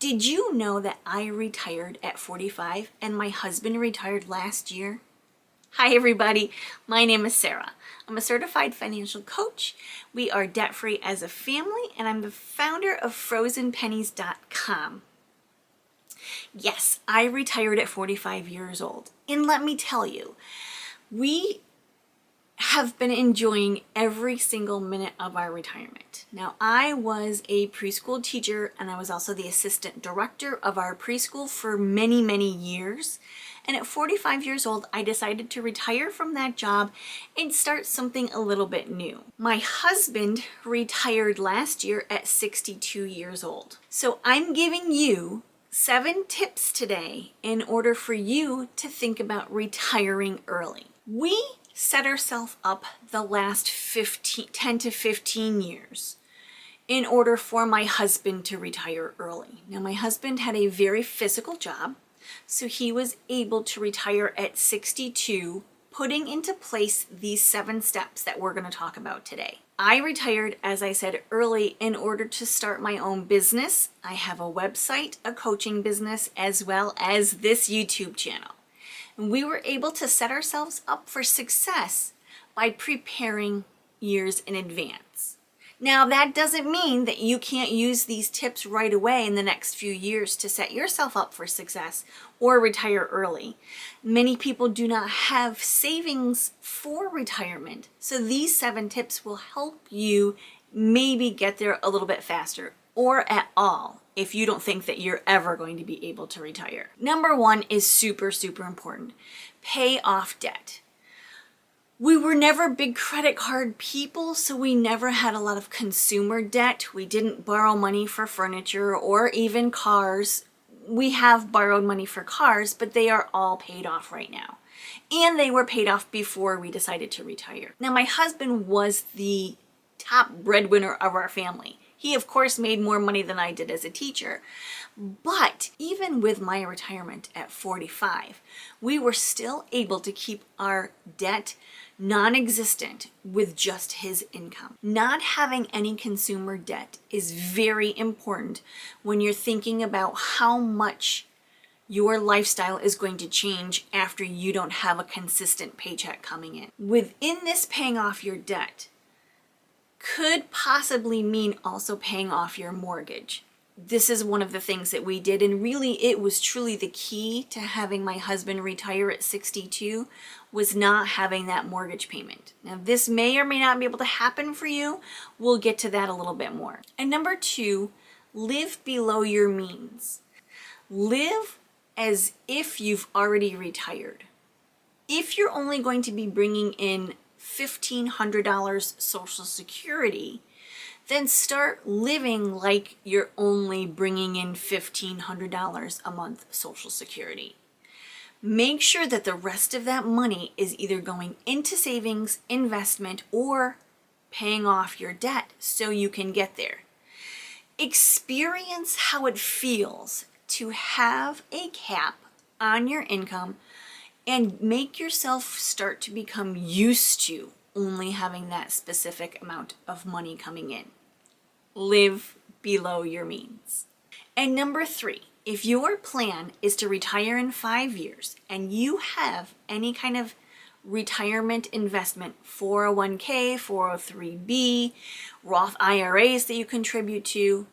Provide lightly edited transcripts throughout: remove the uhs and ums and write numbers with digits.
Did you know that I retired at 45 and my husband retired last year? Hi everybody, my name is Sarah. I'm a certified financial coach. We are debt-free as a family and I'm the founder of frozenpennies.com. Yes, I retired at 45 years old. And let me tell you, we have been enjoying every single minute of our retirement. Now, I was a preschool teacher and I was also the assistant director of our preschool for many, many years. And at 45 years old, I decided to retire from that job and start something a little bit new. My husband retired last year at 62 years old. So I'm giving you 7 tips today in order for you to think about retiring early. We set ourselves up the last 10 to 15 years in order for my husband to retire early. Now, my husband had a very physical job, so he was able to retire at 62, putting into place these 7 steps that we're going to talk about today. I retired, as I said, early in order to start my own business. I have a website, a coaching business, as well as this YouTube channel. We were able to set ourselves up for success by preparing years in advance. Now, that doesn't mean that you can't use these tips right away in the next few years to set yourself up for success or retire early. Many people do not have savings for retirement, so these 7 tips will help you maybe get there a little bit faster or at all if you don't think that you're ever going to be able to retire. Number 1 is super, super important. Pay off debt. We were never big credit card people, so we never had a lot of consumer debt. We didn't borrow money for furniture or even cars. We have borrowed money for cars, but they are all paid off right now. And they were paid off before we decided to retire. Now, my husband was the top breadwinner of our family. He, of course, made more money than I did as a teacher. But even with my retirement at 45, we were still able to keep our debt non-existent with just his income. Not having any consumer debt is very important when you're thinking about how much your lifestyle is going to change after you don't have a consistent paycheck coming in. Within this paying off your debt could possibly mean also paying off your mortgage. This is one of the things that we did, and really it was truly the key to having my husband retire at 62 was not having that mortgage payment. Now, this may or may not be able to happen for you. We'll get to that a little bit more. And number 2, live below your means. Live as if you've already retired. If you're only going to be bringing in $1,500 Social Security, then start living like you're only bringing in $1,500 a month Social Security. Make sure that the rest of that money is either going into savings, investment, or paying off your debt so you can get there. Experience how it feels to have a cap on your income and make yourself start to become used to only having that specific amount of money coming in. Live below your means. And number 3, if your plan is to retire in 5 years and you have any kind of retirement investment, 401k, 403b, Roth IRAs that you contribute to,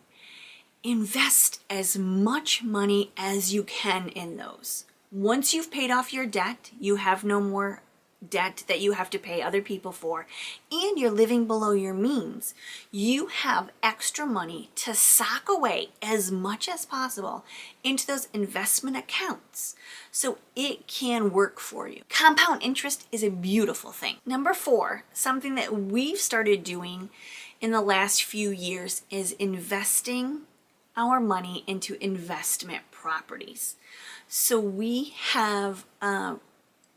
invest as much money as you can in those. Once you've paid off your debt, you have no more debt that you have to pay other people for, and you're living below your means. You have extra money to sock away as much as possible into those investment accounts so it can work for you. Compound interest is a beautiful thing. Number 4, something that we've started doing in the last few years is investing our money into investment properties. So we have an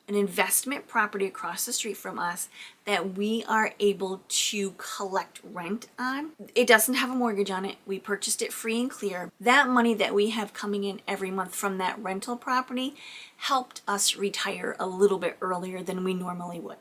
investment property across the street from us that we are able to collect rent on. It doesn't have a mortgage on it. We purchased it free and clear. That money that we have coming in every month from that rental property helped us retire a little bit earlier than we normally would.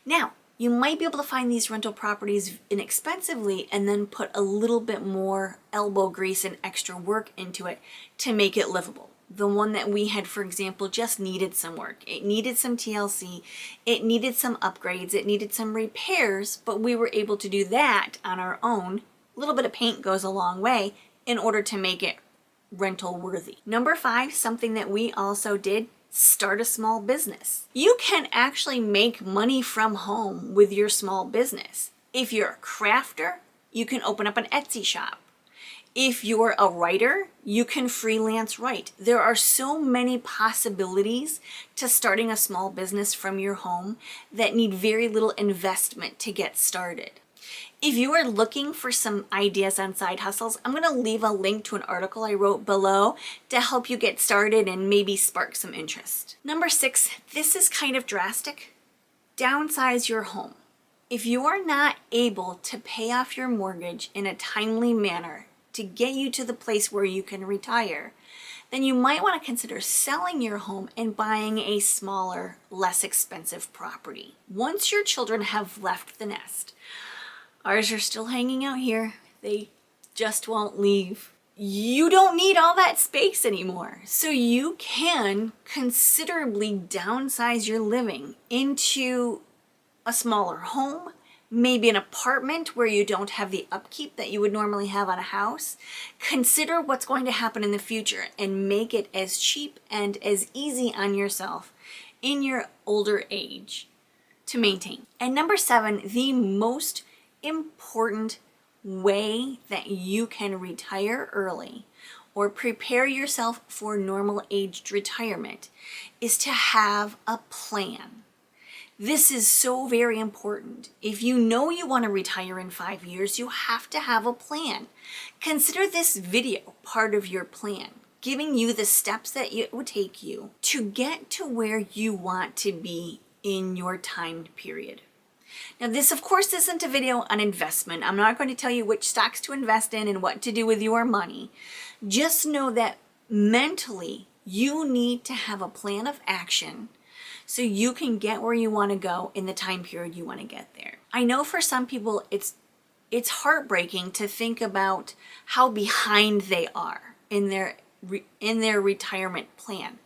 Now, you might be able to find these rental properties inexpensively and then put a little bit more elbow grease and extra work into it to make it livable. The one that we had, for example, just needed some work. It needed some TLC, it needed some upgrades, it needed some repairs, but we were able to do that on our own. A little bit of paint goes a long way in order to make it rental worthy. Number 5, something that we also did, start a small business. You can actually make money from home with your small business. If you're a crafter, you can open up an Etsy shop. If you're a writer, you can freelance write. There are so many possibilities to starting a small business from your home that need very little investment to get started. If you are looking for some ideas on side hustles, I'm going to leave a link to an article I wrote below to help you get started and maybe spark some interest. Number 6, this is kind of drastic. Downsize your home. If you are not able to pay off your mortgage in a timely manner to get you to the place where you can retire, then you might want to consider selling your home and buying a smaller, less expensive property. Once your children have left the nest, ours are still hanging out here. They just won't leave. You don't need all that space anymore. So you can considerably downsize your living into a smaller home, maybe an apartment where you don't have the upkeep that you would normally have on a house. Consider what's going to happen in the future and make it as cheap and as easy on yourself in your older age to maintain. And number 7, the most important way that you can retire early or prepare yourself for normal aged retirement is to have a plan. This is so very important. If you know you want to retire in 5 years, you have to have a plan. Consider this video part of your plan, giving you the steps that it would take you to get to where you want to be in your timed period. Now this of course isn't a video on investment. I'm not going to tell you which stocks to invest in and what to do with your money. Just know that mentally you need to have a plan of action so you can get where you want to go in the time period you want to get there. I know for some people it's heartbreaking to think about how behind they are in their retirement plan.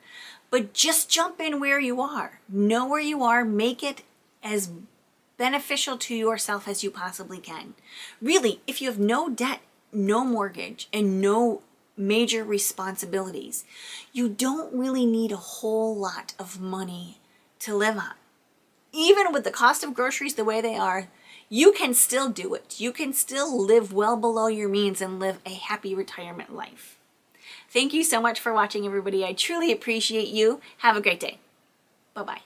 But just jump in where you are. Know where you are, make it as beneficial to yourself as you possibly can. Really, if you have no debt, no mortgage, and no major responsibilities, you don't really need a whole lot of money to live on. Even with the cost of groceries the way they are, you can still do it. You can still live well below your means and live a happy retirement life. Thank you so much for watching, everybody. I truly appreciate you. Have a great day. Bye-bye.